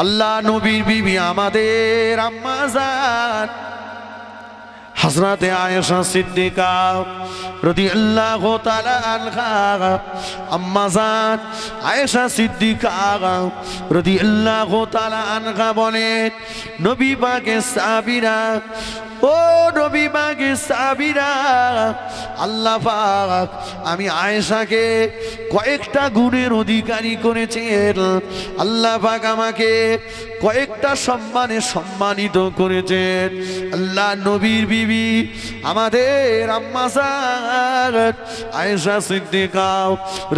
আল্লাহ নবীর বিবি আমাদের আম্মা জান হযরতে আয়েশা সিদ্দিকা রাদিয়াল্লাহু তাআলা আনহা, আম্মা জান আয়েশা সিদ্দিকা রাদিয়াল্লাহু তাআলা আনহা বলেন, নবী পাকের সাহাবীরা, ও নবী পাকের সাহাবীরা, আল্লাহ পাক আমি আয়েশাকে কয়েকটা গুণের অধিকারী করেছেন। আল্লাহ পাক আমাকে কয়েকটা সম্মানে সম্মানিত করেছেন। আল্লাহ নবীর বিবি আমাদের আম্মা জান আয়েশা সিদ্দিকা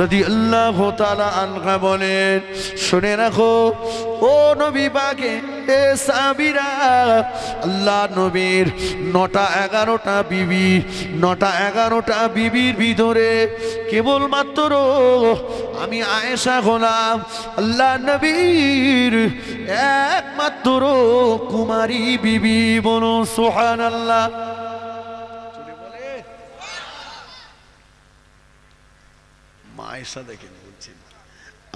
রাদিয়াল্লাহু তাআলা আনহা বলেন, শুনে রাখো ও নবী পাকে এ সাহাবীরা, আল্লাহ নবীর 9টা 11টা বিবি, 9টা 11টা বিবির ভিতরে কেবলমাত্র আমি আয়েশা হলাম আল্লাহ নবীর একমাত্র কুমারী বিবি। বলো সুবহানাল্লাহ। মা আয়েশা দেখেন বলছেন,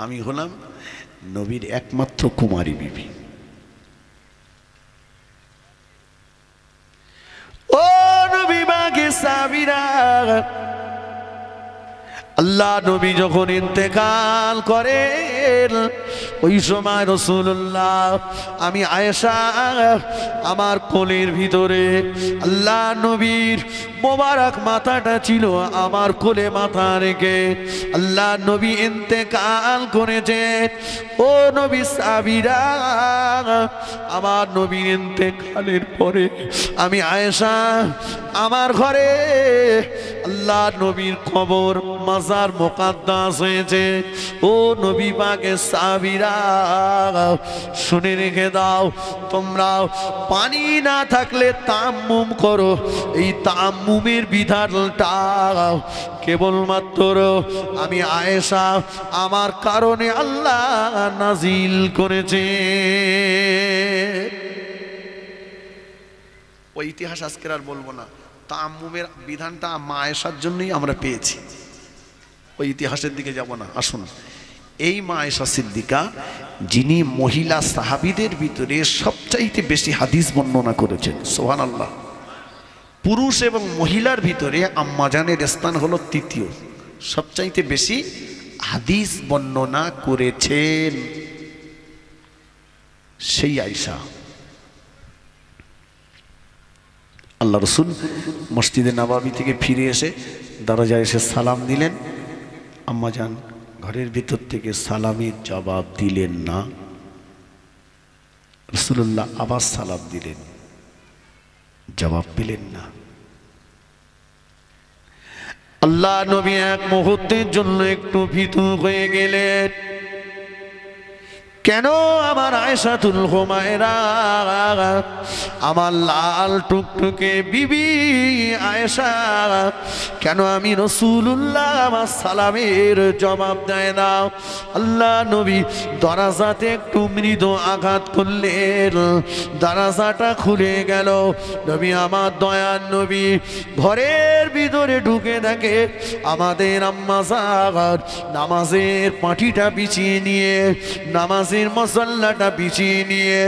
আমি হলাম নবীর একমাত্র কুমারী বিবি। ও নবী পাকের সাহাবীরা, আল্লাহ নবী যখন ইন্তেকাল করেন ওই সময় রাসূলুল্লাহ আমি আয়েশা আমার কোলের ভিতরে, আল্লাহ নবীর মোবারক মাথাটা ছিল আমার কোলে মাথা রেখে আল্লাহ নবী ইন্তেকাল করেছেন। ও নবী সাহাবীরা, আমার নবীর ইন্তেকালের পরে আমি আয়েশা আমার ঘরে আল্লাহ নবীর কবর মাজার মুকাদ্দাস হয়েছে। ও নবী পাকের সাহাবীরা, শুনে রেখে দাও, তোমরা পানি না থাকলে তায়াম্মুম করো। এই তায়াম্মুমের বিধানটা কেবলমাত্র আমি আয়েশা আমার কারণে আল্লাহ নাজিল করেছে। ওই ইতিহাস আজকে আর বলবো না, তায়াম্মুমের বিধানটা মা আয়েশার জন্যই আমরা পেয়েছি। ওই ইতিহাসের দিকে যাব না, আসুন। এই মা আয়েশা সিদ্দিকা যিনি মহিলা সাহাবীদের ভিতরে সবচাইতে বেশি হাদিস বর্ণনা করেছেন, সুবহানাল্লাহ। পুরুষ এবং মহিলার ভিতরে আম্মা জানের স্থান হলো তৃতীয়, সবচাইতে বেশি হাদিস বর্ণনা করেছেন সেই আয়েশা। আল্লাহ রসুল মসজিদে নববী থেকে ফিরে এসে দরজায় এসে সালাম দিলেন। আম্মা জান ঘরের ভিতর থেকে সালামের জবাব দিলেন না। রাসূলুল্লাহ আবার সালাম দিলেন, জবাব পেলেন না। আল্লাহ নবী এক মুহূর্তের জন্য একটু ভীতু হয়ে গেলেন। কেন আমার আয়েশাতুল হুমায়রা, আমার লাল টুকটুকে বিবি আয়েশা, কেন আমি রাসূলুল্লাহ আমার সালামের জবাব দেয় না? আল্লাহ নবী দরজাতে একটু মৃদু আঘাত করলেন, দরজাটা খুলে গেল। নবী আমার দয়ার নবী ঘরের ভিতরে ঢুকে দেখে আমাদের আম্মা জান নামাজের পাটিটা বিছিয়ে নিয়ে, নামাজের মুসল্লাটা বিছিয়ে নিয়ে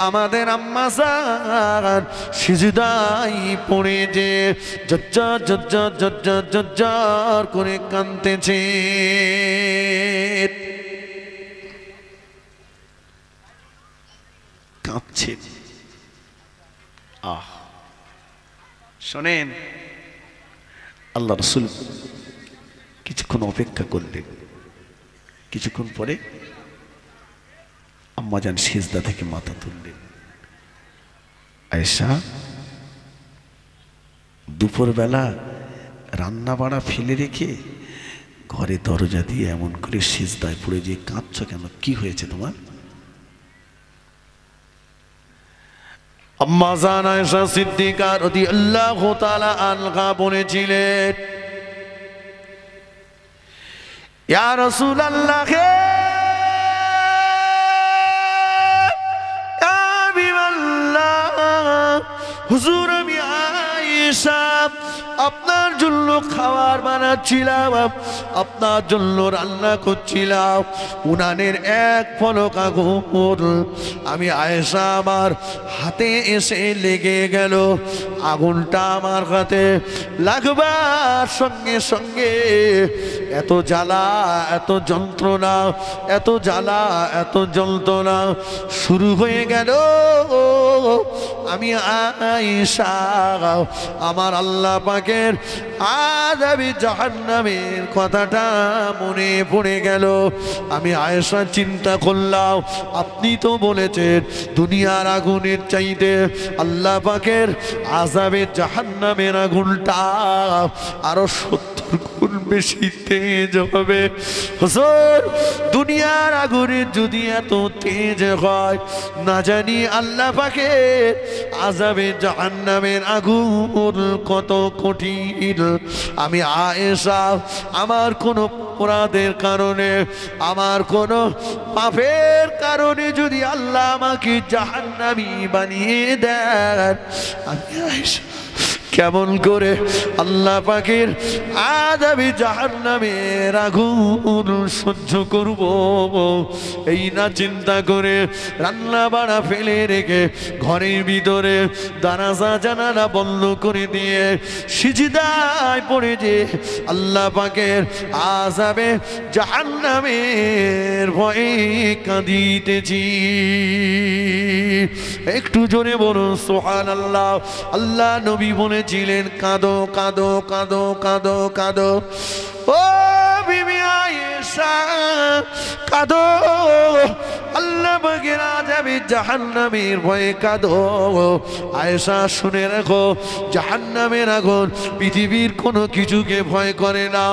আমাদের আম্মা জান সিজদায় পড়ে যে জজ্জর জজ্জর জজ্জর জজ্জর করে কাঁদতেছে। কাঁদছেন। শোনেন, আল্লাহ রাসূল কিছুক্ষণ অপেক্ষা করলেন। কিছুক্ষণ পরে আম্মা জান সিজদা থেকে মাথা তুললেন। আয়েশা, দুপুরবেলা রান্না বাড়া ফেলে রেখে ঘরে দরজা দিয়ে এমন করে সিজদায় পড়ে যে কাঁদছো কেন? কি হয়েছে তোমার? আম্মা জান আয়েশা সিদ্দিকা রাদিয়াল্লাহু তাআলা আনহা বলেছিলেন, ইয়া রাসূলুল্লাহ, হুজুর আমি আয়েশা আপনার জন্য খাবার বানাচ্ছিলাম, আপনার জন্য রান্না করছিলাম, উনানের এক ফলক আগুন আমি আয়েশা আমার হাতে এসে লেগে গেল। আগুনটা আমার হাতে লাগবার সঙ্গে সঙ্গে এত জ্বালা, এত যন্ত্রণা, এত জ্বালা, এত যন্ত্রণা শুরু হয়ে গেল। আমি আয়েশা আমার আল্লাহ পাকের আযাবে জাহান্নামের কথাটা মনে পড়ে গেল। আমি আয়েশা চিন্তা করলাম, আপনি তো বলেছেন দুনিয়ার আগুনের চাইতে আল্লাহ পাকের আযাবে জাহান্নামের আগুনটা আরো 70 গুণ বেশি তেজ হবে। হুজুর, দুনিয়ার আগুনের যদি এত তেজ হয়, না জানি আল্লাহ পাকের আযাবে জাহান্নামের আগুন কত কঠিন। আমি আয়েশা আমার কোনো অপরাধের কারণে, আমার কোনো পাপের কারণে যদি আল্লাহ আমাকে জাহান্নামী বানিয়ে দেন, আমি আয়েশা কেমন করে আল্লাহ পাকের আযাবে জাহান্নামের আগুন সহ্য করব? এই না চিন্তা করে রান্না বাড়া ফেলে রেখে ঘরের ভিতরে দরজা জানালা বন্ধ করে দিয়ে সিজদায় পড়ে যে আল্লাহ পাকের আযাবে জাহান্নামের ভয়ে কাঁদিতেছি। একটু জোরে বলুন সুবহানাল্লাহ। আল্লাহ নবী বলেছিলেন, কাঁদো কাঁদো কাঁদো কাঁদো কাঁদো, ও বিবি আয়েশা কাঁদো, আল্লাহ পাকের আযাবে জাহান্নামের ভয়ে কাঁদো। আয়েশা শুনে রাখো, জাহান্নামের আগুন পৃথিবীর কোনো কিছুকে ভয় করে না।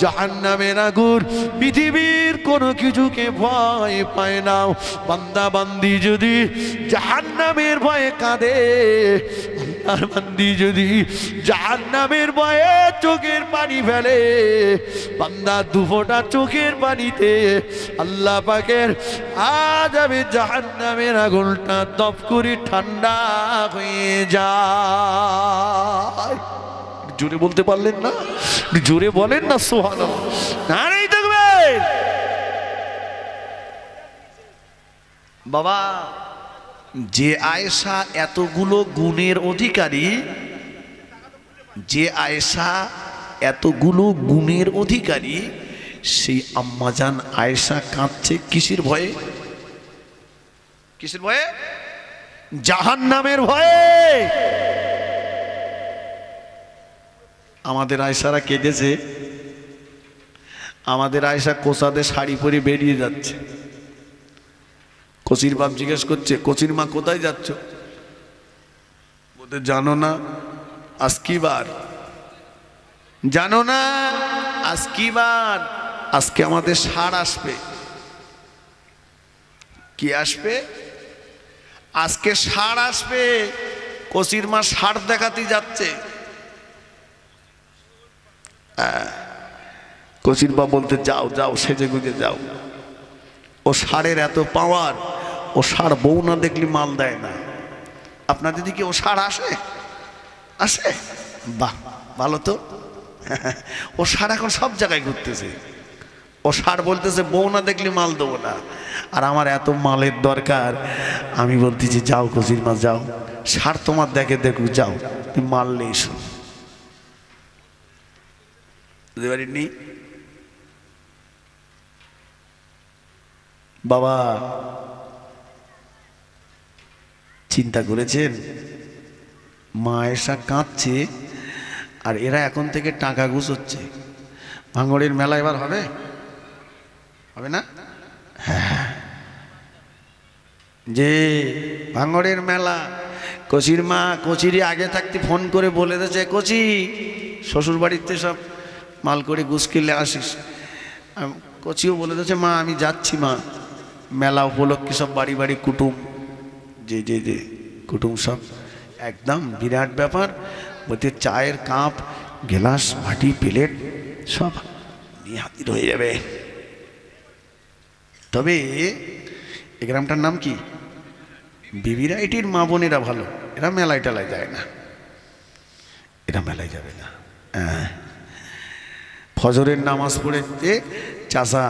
জাহান্নামের আগুন পৃথিবীর কোনো কিছুকে ভয় পায় না। বান্দা বান্দি যদি জাহান্নামের ভয়ে কাঁদে, আল্লাহর বান্দি যদি জাহান্নামের ভয়ে চোখের পানি ফেলে, বান্দা দুফোঁটা চোখের পানিতে আল্লাহ পাকের আযাবে জাহান্নামের আগুনটা দপ করে ঠান্ডা হয়ে যায়। জোরে বলতে পারলেন না? জোরে বলেন না সুবহানাল্লাহ। নারেই তাকবীর। বাবা, যে আয়েশা এতগুলো গুণের অধিকারী, যে আয়েশা এতগুলো গুণের অধিকারী, সেই আম্মাজান আয়েশা কাঁদছে কিসের ভয়ে? কিসের ভয়ে? জাহান্নামের ভয়ে। আমাদের আয়েশারা কেঁদেছে। আমাদের আয়েশা কোসাদে শাড়ি পরে বেরিয়ে যাচ্ছে। কচির বাপ জিজ্ঞেস করছে, কচির মা কোথায় যাচ্ছ? বলতে, জানো না আজ কি বার? জানো না আজ কি বার? আজকে আমাদের ষাঁড় আসবে। কি আসবে? আজকে ষাঁড় আসবে। কচির মা ষাঁড় দেখাতে যাচ্ছে। কচির বাপ বলতে, যাও যাও, সেজে গুজে যাও। ও ষাঁড়ের এত পাওয়ার, ও ষাঁড় বউ না দেখলে মাল দেয় না। আপনাদের দিকে ও ষাঁড় আসে? আসে? বাহ, ভালো তো। ও ষাঁড় এখন সব জায়গায় ঘুরতেছে। ও ষাঁড় বলতেছে বউ না দেখলে মাল দেবো না। আর আমার এত মালের দরকার, আমি বলতেছি যাও কচির মা যাও, ষাঁড় তোমার দেখে দেখুক, যাও তুমি মাল নিয়ে এসো। বুঝতে পারিনি? বাবা, চিন্তা করেছেন? মা আয়েশা কাঁদছে আর এরা এখন থেকে টাকা গুছোচ্ছে। ভাঙড়ের মেলা এবার হবে, হবে না? হ্যাঁ, যে ভাঙড়ের মেলা, কচির মা কচিরি আগে থাকতে ফোন করে বলে দিয়েছে, কচি শ্বশুর বাড়িতে সব মাল করে গুছ কিনলে আসিস। কচিও বলে দিয়েছে, মা আমি যাচ্ছি মা, মেলা উপলক্ষে সব বাড়ি বাড়ি কুটুম, যে যে যে কুটুম সব একদম বিরাট ব্যাপার। বলতে চায়ের কাপ, গ্লাস, বাটি, প্লেট সব নিয়ে হাজির হয়ে যাবে। তবে এই গ্রামটার নাম কি? বিবিরাইটির মা বোনেরা ভালো, এরা মেলায় টেলায় যায় না, এরা মেলায় যাবে না। ফজরের নামাজ পড়েছে, চাচা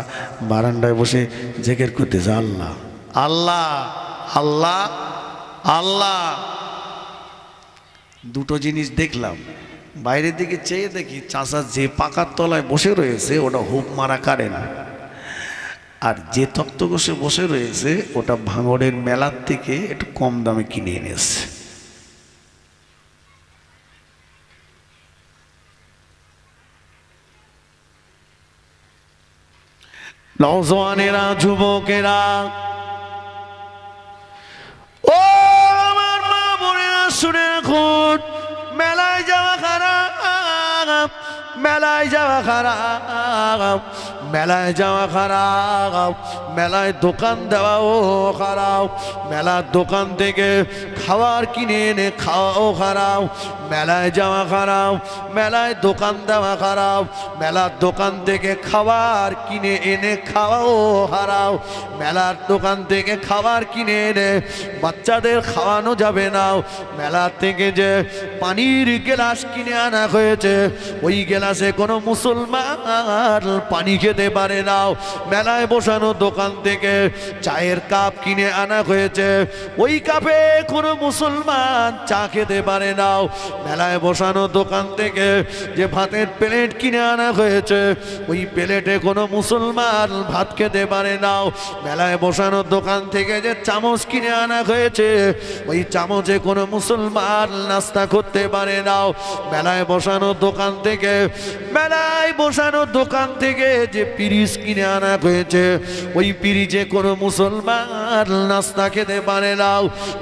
বারান্দায় বসে জিকির করতেছে আল্লাহ আল্লাহ আল্লাহ আল্লাহ। দুটো জিনিস দেখলাম, বাইরের দিকে চেয়ে দেখি চাচা যে পাকার তলায় বসে রয়েছে ওটা হুপ মারা কারেন, আর যে তক্ত বসে বসে রয়েছে ওটা ভাঙড়ের মেলার থেকে একটু কম দামে কিনে এনেছে। নওজওয়ানেরা, যুবকেরা, ও আমার মা বোনেরা শুনে রাখুন, মেলায় যাওয়া খারাপ, মেলায় যাওয়া খারাপ, মেলায় যাওয়া খারাপ, মেলায় দোকান দেওয়াও খারাপ, মেলার দোকান থেকে খাবার কিনে এনে খাওয়াও খারাপ। মেলায় যাওয়া খারাপ, মেলায় দোকান দেওয়া খারাপ, মেলার দোকান থেকে খাবার কিনে এনে খাওয়াও খারাপ। মেলার দোকান থেকে খাবার কিনে এনে বাচ্চাদের খাওয়ানো যাবে না। মেলার থেকে যে পানির গ্লাস কিনে আনা হয়েছে ওই গ্লাসে কোনো মুসলমান পানি খেতে পারে না। মেলায় বসানো দোকান থেকে চায়ের কাপ কিনে আনা হয়েছে, ওই কাপে কোনো মুসলমান চা খেতে পারে না। মেলায় বসানো দোকান থেকে যে ভাতের প্লেট কিনে আনা হয়েছে ওই প্লেটে কোনো মুসলমান ভাত খেতে পারে না। মেলায় বসানো দোকান থেকে যে চামচ কিনে আনা হয়েছে ওই চামচে কোনো মুসলমান নাস্তা করতে পারে না। মেলায় বসানো দোকান থেকে, মেলায় বসানো দোকান থেকে যে পিরিচ কিনে আনা হয়েছে ওই পিরিচে কোনো মুসলমান নাস্তা খেতে পারে না।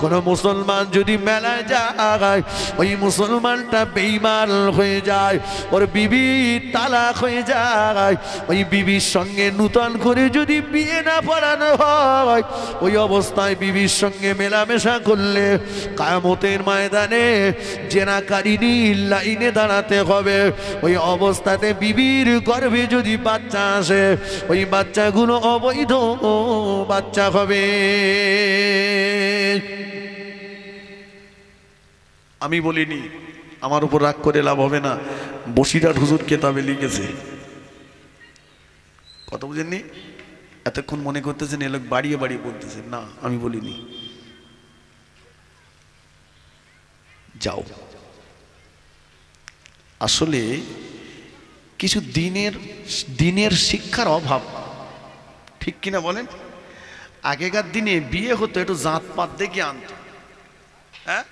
কোনো মুসলমান যদি মেলায় যায় ওই মুসলমানটা বেঈমান হয়ে যায়, ওর বিবি তালাক হয়ে যায়, ওই বিবির সঙ্গে নূতন করে যদি বিয়ে না পড়ানো হয় ওই অবস্থায় বিবির সঙ্গে মেলামেশা করলে কিয়ামতের ময়দানে জেনাকারীর লাইনে দাঁড়াতে হবে। ওই অবস্থাতে বিবির গর্ভে যদি বাচ্চা আসে ওই বাচ্চাগুলো অবৈধ বাচ্চা হবে। আমি বলিনি, আমার উপর রাগ করে লাভ হবে না, বসিরহাট হুজুর কেতাবে লিখেছে। কথা বুঝেননি? এতক্ষণ মনে করতেছেন এ লোক বাড়িয়ে বাড়িয়ে বলতেছেন, না আমি বলিনি। যাও, আসলে কিছু দিনের শিক্ষার অভাব, ঠিক কিনা বলেন? আগেকার দিনে বিয়ে হতো একটু জাতপাত দেখে আনতো। হ্যাঁ,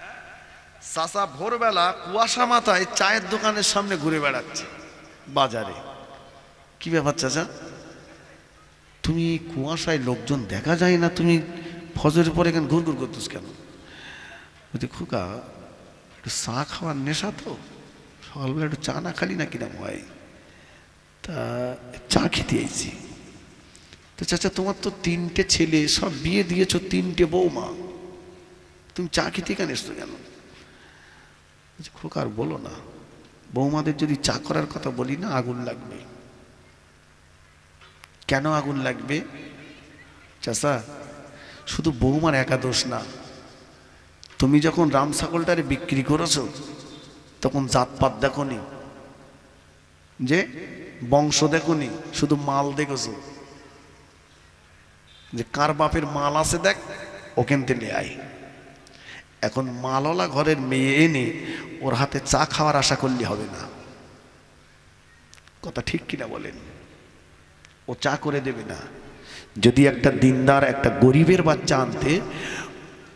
চাচা ভোরবেলা কুয়াশা মাথায় চায়ের দোকানের সামনে ঘুরে বেড়াচ্ছে বাজারে। কি ব্যাপার চাচা, তুমি কুয়াশায় লোকজন দেখা যায় না, তুমি ফজরের পরে এখানে ঘুরঘুর করতেছ কেন? বলছি খোকা একটু চা খাওয়ার নেশা তো, সকালবেলা একটু চা না খালি না কিরম হয়, তা চা খেতে আইছি। তো চাচা তোমার তো 3টে ছেলে, সব বিয়ে দিয়েছ, 3টে বৌমা, তুমি চা খেতে কেন এসছো কেন? খোকা আর বলো না, বৌমাদের যদি চা করার কথা বলি না আগুন লাগবে। কেন আগুন লাগবে? চাচা শুধু বৌমার একা দোষ না, তুমি যখন রাম ছাগলটারে বিক্রি করেছো তখন জাতপাত দেখোনি, যে বংশ দেখোনি, শুধু মাল দেখেছো, যে কার বাপের মাল আছে দেখ ওখান থেকে আয়। এখন মালওয়ালা ঘরের মেয়ে এনে ওর হাতে চা খাওয়ার আশা করলে হবে না। কথা ঠিক কিনা বলেন? ও চা করে দেবে না। যদি একটা দিনদার, একটা গরিবের বাচ্চা আনতে,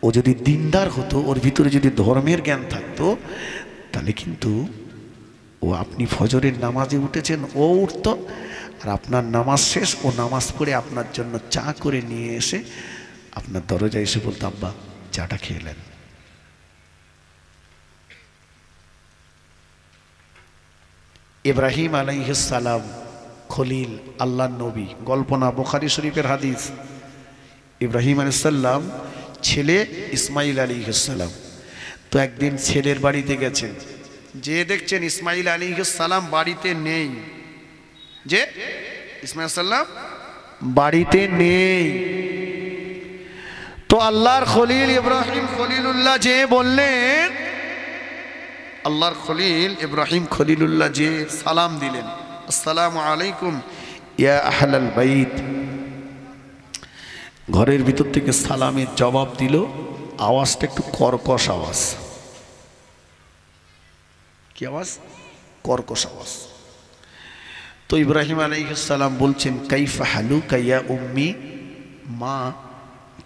ও যদি দিনদার হতো, ওর ভিতরে যদি ধর্মের জ্ঞান থাকতো, তাহলে কিন্তু ও, আপনি ফজরের নামাজে উঠেছেন ও উঠতো, আর আপনার নামাজ শেষ ও নামাজ পড়ে আপনার জন্য চা করে নিয়ে এসে আপনার দরজায় এসে বলতো আব্বা চাটা খেলেন। ইব্রাহিম আলাইহিস সালাম খলিল, আল্লাহর নবী, গল্প না, বুখারী শরীফের হাদিস। ইব্রাহিম আলাইহিস সালাম ছেলে ইসমাইল আলাইহিস সালাম, তো একদিন ছেলের বাড়িতে গেছেন, যে দেখছেন ইসমাইল আলাইহিস সালাম বাড়িতে নেই, যে ইসমাইল সাল্লাম বাড়িতে নেই। তো আল্লাহর খলিল ইব্রাহিম খলিলুল্লাহ যে বললেন, আল্লাহর খলিল ইব্রাহিম খলিলুল্লাহ যে সালাম দিলেন, আসসালামু আলাইকুম ইয়া আহলাল বাইত। ঘরের ভিতর থেকে সালামের জবাব দিল, আওয়াজটা একটু কর্কশ আওয়াজ। কি আওয়াজ? কর্কশ আওয়াজ। তো ইব্রাহিম আলাইহিস সালাম বলছেন, কাইফা হালুকা ইয়া উম্মি, মা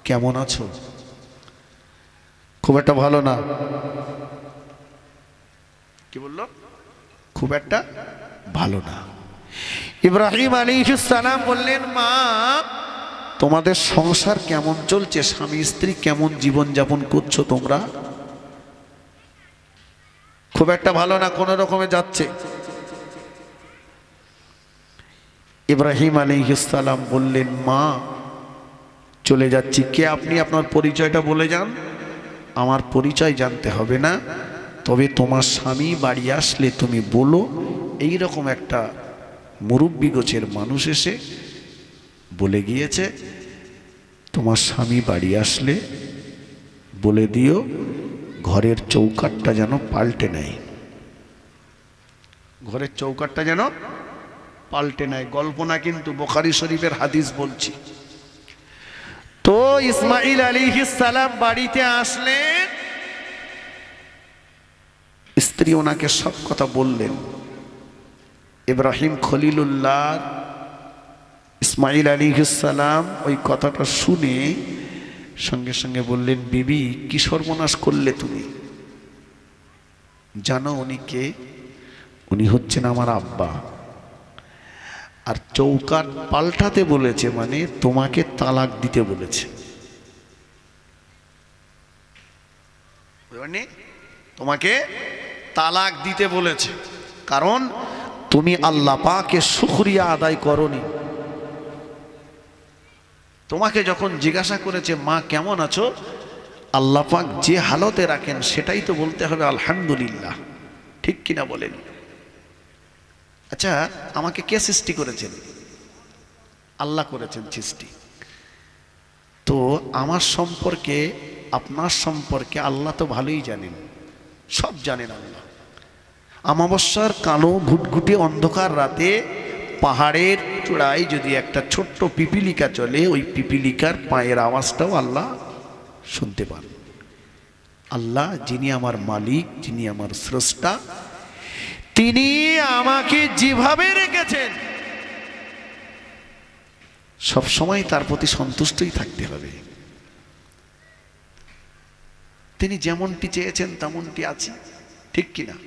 কেমন আছো? খুব একটা ভালো না। কি বললো? খুব একটা ভালো না। ইব্রাহিম আলাইহিস সালাম বললেন, মা তোমাদের সংসার কেমন চলছে? স্বামী স্ত্রী কেমন জীবন যাপন করছো তোমরা? খুব একটা ভালো না, কোন রকমে যাচ্ছে। ইব্রাহিম আলাইহিস সালাম বললেন, মা চলে যাচ্ছি। কে আপনি? আপনার পরিচয়টা বলে যান। আমার পরিচয় জানতে হবে না, তবে তোমার স্বামী বাড়ি আসলে তুমি বলো, এই রকম একটা মুরব্বি গোছের মানুষ এসে বলে গিয়েছে, তোমার স্বামী বাড়ি আসলে বলে দিও ঘরের চৌকাঠটা যেন পাল্টে নেয়। ঘরের চৌকাঠটা যেন পাল্টে নেয়। গল্প না, কিন্তু বুখারী শরীফের হাদিস বলছি। তো ইসমাঈল আলাইহিস সালাম বাড়িতে আসলেন, স্ত্রী ওনাকে সব কথা বললেন। ইব্রাহিম খলিলুল্লাহ ইসমাঈল আলাইহিস সালাম ওই কথাটা শুনে সঙ্গে সঙ্গে বললেন, বিবি কি সর্বনাশ করলে তুমি? জানো উনি কে? উনি হচ্ছেন আমার আব্বা। আর চৌকাঠ পাল্টাতে বলেছে মানে তোমাকে তালাক দিতে বলেছে। তোমাকে তালাক দিতে বলেছে, কারণ তুমি আল্লাহ পাকের শুকরিয়া আদায় করনি। তোমাকে যখন জিজ্ঞাসা করেছে মা কেমন আছো, আল্লাহ পাক যে হালতে রাখেন সেটাই তো বলতে হবে আলহামদুলিল্লাহ। ঠিক কিনা বলেন? আচ্ছা, আমাকে কে সৃষ্টি করেছেন? আল্লাহ করেছেন সৃষ্টি। তো আমার সম্পর্কে আপনার সম্পর্কে আল্লাহ তো ভালোই জানেন, সব জানেন আল্লাহ। অমাবস্যার কালো ঘুটঘুটে অন্ধকার রাতে পাহাড়ের চূড়ায় যদি একটা ছোট্ট পিপিলিকা চলে, ওই পিপিলিকার পায়ের আওয়াজটাও আল্লাহ শুনতে পান। আল্লাহ যিনি আমার মালিক, যিনি আমার স্রষ্টা, তিনি আমাকে যেভাবে রেখেছেন সবসময় তার প্রতি সন্তুষ্টই থাকতে হবে। তিনি যেমনটি চেয়েছেন তেমনটি আছি, ঠিক কিনা?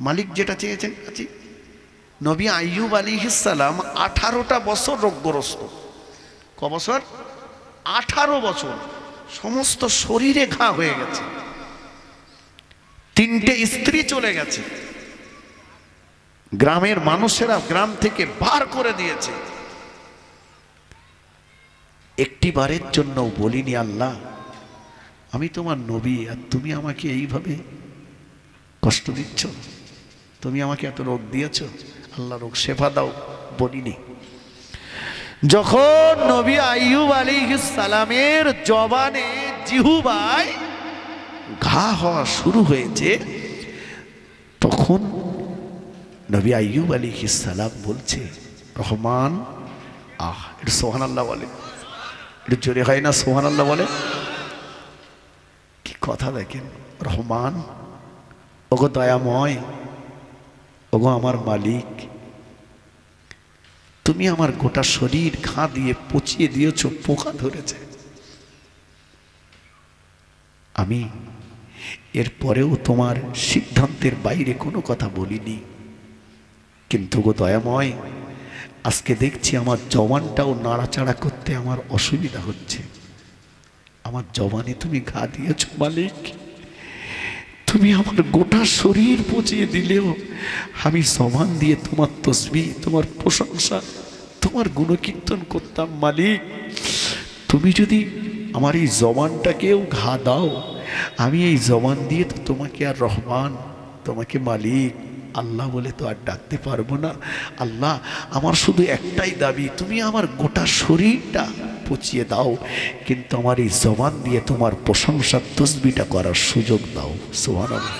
মালিক যেটা চেয়েছেন আছি। নবী আইয়ুব আলাইহিস সালাম 18টা বছর রোগগ্রস্ত। ক বছর? 18 বছর। সমস্ত শরীরে ঘা হয়ে গেছে, 3টে স্ত্রী চলে গেছে, গ্রামের মানুষেরা গ্রাম থেকে বার করে দিয়েছে। একটি বারের জন্য বলিনি আল্লাহ আমি তোমার নবী, আর তুমি আমাকে এইভাবে কষ্ট দিচ্ছ, তুমি আমাকে এত রোগ দিয়েছ, আল্লাহ রোগ শেফা দাও, বলিনি। যখন নবী আইয়ুব আলাইহিস সালামের জবানে জিহ্বায় ঘা হওয়া শুরু হয়েছে, তখন নবী আইয়ুব আলাইহিস সালাম বলছে, রহমান। এটা সুবহানাল্লাহ বলে, এটা জোরে হয় না? সুবহানাল্লাহ বলে। কি কথা দেখেন! রহমান, ওগো দয়াময়, ওগো আমার মালিক, তুমি আমার গোটা শরীর ঘা দিয়ে পচিয়ে দিয়েছ, পোকা ধরেছে। আমি এরপরেও তোমার সিদ্ধান্তের বাইরে কোনো কথা বলিনি, কিন্তু গো দয়াময়, আজকে দেখছি আমার জবানটাও নাড়াচাড়া করতে আমার অসুবিধা হচ্ছে। আমার জবানে তুমি ঘা দিয়েছ মালিক, তুমি আমার গোটা শরীর পচিয়ে দিলেও আমি জবান দিয়ে তোমার তসবিহ, তোমার প্রশংসা, তোমার গুণকীর্তন করতাম মালিক। তুমি যদি আমার এই জবানটাকেও ঘা দাও, আমি এই জবান দিয়ে তো তোমাকে আর রহমান, তোমাকে মালিক, আল্লাহ বলে তো আর ডাকতে পারবো না। আল্লাহ, আমার শুধু একটাই দাবি, তুমি আমার গোটা শরীরটা পচিয়ে দাও, কিন্তু আমার এই জবান দিয়ে তোমার প্রশংসার তসবিহটা করার সুযোগ দাও। সুবহানাল্লাহ।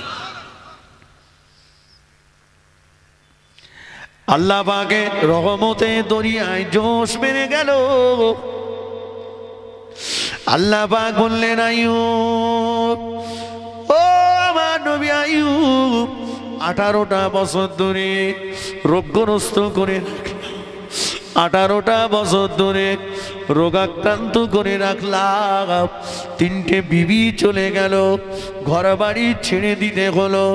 আল্লাহ পাকের রহমতে দরিয়ায় জোশ মেরে গেল। আল্লাহ পাক বললেন, আইয়ুব, ও আমার নবী আইয়ুব, 18টা বছর ধরে রোগগ্রস্ত করে, 18টা বছর ধরে রোগাক্রান্ত করে রাখলাম। 3টে বিবি চলে গেল, ঘর বাড়ি ছেড়ে দিতে হলো,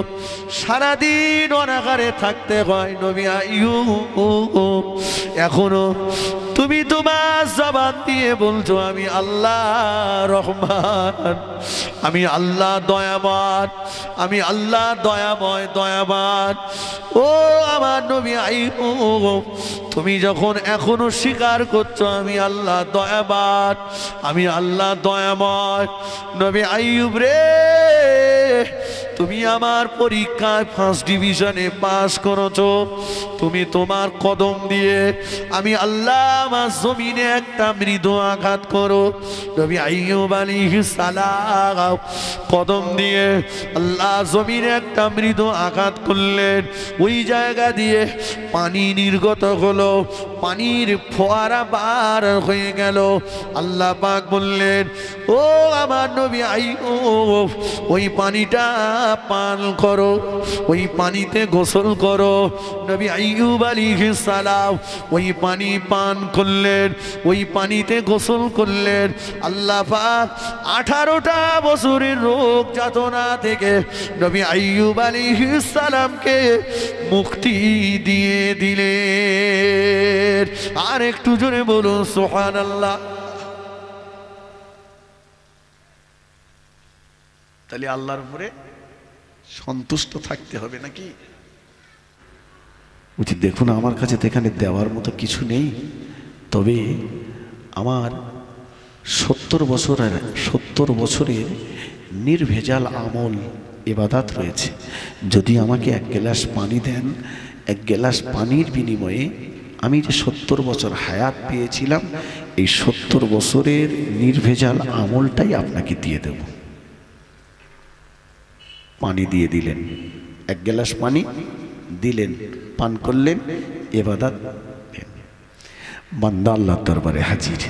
সারাদিন অনাহারে থাকতে হয়। নবী আইয়ুব, এখনো তুমি তোমার জবান দিয়ে বলছো আমি আল্লাহ রহমান, আমি আল্লাহ দয়াবান, আমি আল্লাহ দয়াময় দয়াবান। ও আমার নবী আইয়ুব, তুমি যখন এখনো স্বীকার করছো আমি আল্লাহ দয়াবান, আমি আল্লাহ দয়াময়, নবী আইয়ুব রে, তুমি আমার পরীক্ষায় 1st ডিভিশনে পাস করেছো, তুমি তোমার কদম দিয়ে আমি আল্লাহ আমার জমিনে একটা মৃদু আঘাত করো। নবী আইয়ুব আলাইহিস সালাম কদম দিয়ে আল্লাহ জমিনে একটা মৃদু আঘাত করলেন। ওই জায়গা দিয়ে পানি নির্গত হলো, পানির ফোয়ারা বার হয়ে গেল। আল্লাহ পাক বললেন, ও আমার নবী আইয়ুব, ওই পানিটা পান করো, ওই পানিতে গোসল করো। নবী আইয়ুব আলাইহিস সালাম ওই পানি পান করলেন, ওই পানিতে গোসল করলেন। আল্লাহ পাক 18টা বছরের রোগ যাতনা থেকে নবী আইয়ুব আলাইহিস সালামকে মুক্তি দিয়ে দিলেন। আর একটু জোরে বলুন সুবহানাল্লাহ। তাহলে আল্লাহর উপরে সন্তুষ্ট থাকতে হবে নাকি? উচিত দেখুন, আমার কাছে তো এখানে দেওয়ার মতো কিছু নেই, তবে আমার 70 বছরের নির্ভেজাল আমল ইবাদত রয়েছে। যদি আমাকে 1 গ্লাস পানি দেন, 1 গ্লাস পানির বিনিময়ে আমি যে 70 বছর হায়াত পেয়েছিলাম, এই 70 বছরের নির্ভেজাল আমলটাই আপনাকে দিয়ে দেব। পানি দিয়ে দিলেন, 1 গ্লাস পানি দিলেন, পান করলেন, ইবাদত। বান্দা আল্লাহর দরবারে হাজির।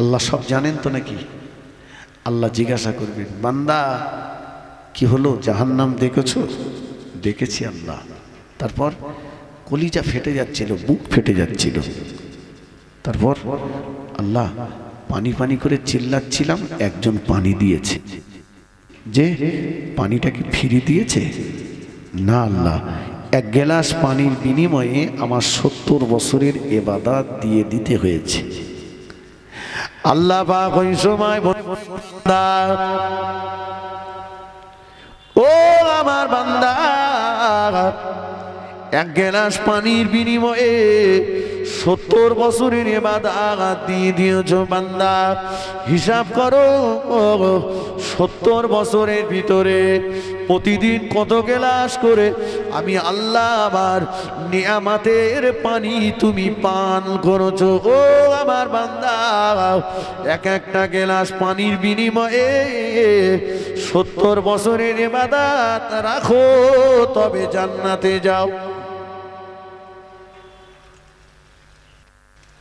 আল্লাহ সব জানেন তো নাকি? আল্লাহ জিজ্ঞাসা করবেন, বান্দা কি হলো, জাহান্নাম দেখেছো? দেখেছি আল্লাহ। তারপর কলিজা ফেটে যাচ্ছিল, বুক ফেটে যাচ্ছিল। তারপর আল্লাহ পানি পানি করে চিল্লাচ্ছিলাম, একজন পানি দিয়েছে। যে পানিটা কি ফিরে দিয়েছে? না আল্লাহ, 1 গ্লাস পানির বিনিময়ে আমার 70 বছরের ইবাদত দিয়ে দিতে হয়েছে। আল্লাহ পাক ওই সময় বান্দা, ও আমার বান্দা, 1 গ্লাস পানির বিনিময়ে 70 বছরের ইবাদত দিয়ে দিয়েছো। বান্দা হিসাব করো, 70 বছরের ভিতরে প্রতিদিন কত গ্লাস করে আমি আল্লাহ আমার নিয়ামতের পানি তুমি পান করেছো। ও আমার বান্দা, একটা গ্লাস পানির বিনিময়ে 70 বছরের ইবাদত রাখো, তবে জান্নাতে যাও।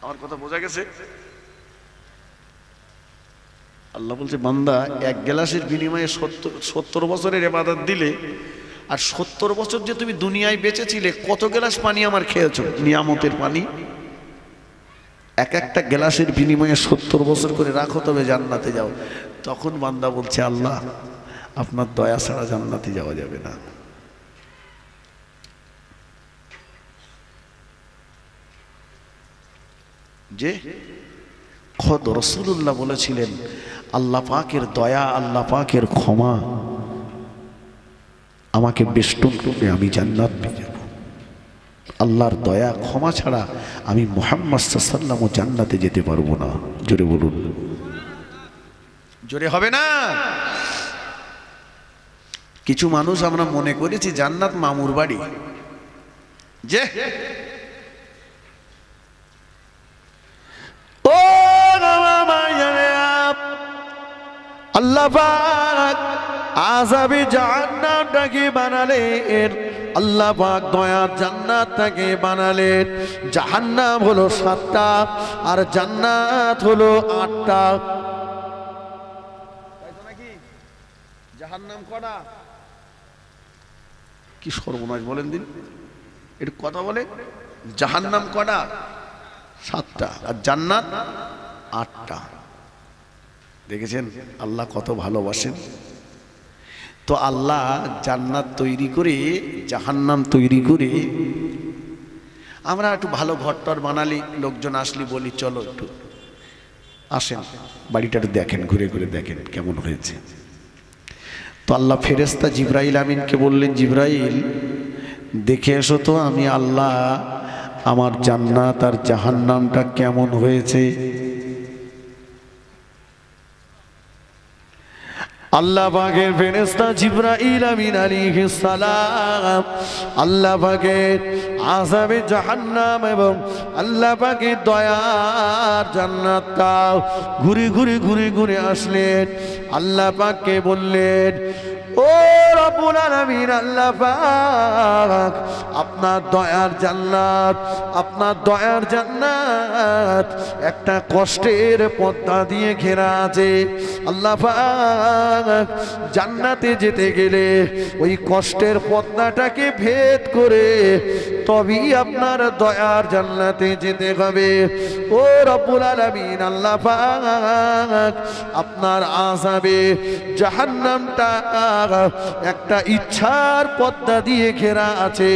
আমার কথা বোঝা গেছে? আল্লাহ বলছে, বান্দা 1 গ্লাসের বিনিময়ে 70 বছরের ইবাদত দিলে, আর 70 বছর যে তুমি দুনিয়ায় বেঁচেছিলে কত গ্লাস পানি আমার খেয়েছো, নিয়ামতের পানি। একটা গ্লাসের বিনিময়ে 70 বছর করে রাখো, তবে জান্নাতে যাও। তখন বান্দা বলছে, আল্লাহ আপনার দয়া ছাড়া জান্নাতে যাওয়া যাবে না। যে খোদ রাসূলুল্লাহ বলেছিলেন, আল্লাহ পাকের দয়া, আল্লাহ পাকের ক্ষমা আমাকে বেষ্টন করবে, আমি জান্নাত পেয়ে যাব। আল্লাহর দয়া ক্ষমা ছাড়া আমি মুহাম্মদ সাল্লাল্লাহু আলাইহি ওয়াসাল্লাম জান্নাতে যেতে পারবো না। জোরে বলুন, জোরে হবে না? কিছু মানুষ আমরা মনে করেছি জান্নাত মামুর বাড়ি। যে ও আল্লাহ পাক আযাবে জাহান্নামটাকে বানালেন আল্লাহ পাক দয়ার জান্নাতটাকে বানালেন। জাহান্নাম হলো 7টা আর জান্নাত হলো 8টা। তাই তো নাকি? জাহান্নাম কটা? কি সর্বনাশ বলেন দিন, একটু কথা বলে। জাহান্নাম কটা? 7টা আর জান্নাত 8টা। দেখেছেন আল্লাহ কত ভালোবাসেন। তো আল্লাহ জান্নাত তৈরি করে জাহান্নাম তৈরি করে, আমরা একটু ভালো ঘরটর বানালি, লোকজন আসলি বলি চলো একটু আসেন বাড়িটা একটু দেখেন, ঘুরে ঘুরে দেখেন কেমন হয়েছে। তো আল্লাহ ফেরেশতা জিবরাইল আমিনকে বললেন, জিবরাইল দেখে এসো তো আমি আল্লাহ আমার জান্নাত আর জাহান্নামটা কেমন হয়েছে। আল্লাহ পাকের ফেরেশতা জিবরাইল আমিন আলাইহিস সালাম আল্লাহ পাকের আযাবে জাহান্নাম এবং আল্লাহ পাকের দয়ার জান্নাতটা ঘুরে ঘুরে ঘুরে ঘুরে আসলেন। আল্লাহ পাককে বললেন, ও রব্বুল আলামিন আল্লাহ পাক, আপনার দয়ার জান্নাত, আপনার দয়ার জান্নাত একটা কষ্টের পর্দা দিয়ে ঘেরা আছে। আল্লাহ পাক জান্নাতে যেতে গেলে ওই কষ্টের পর্দাটাকে ভেদ করে তবেই আপনার দয়ার জান্নাতে যেতে হবে। ও রব্বুল আলামিন আল্লাহ পাক, আপনার আযাবে জাহান্নামটা একটা ইচ্ছার পর্দা দিয়ে ঘেরা আছে,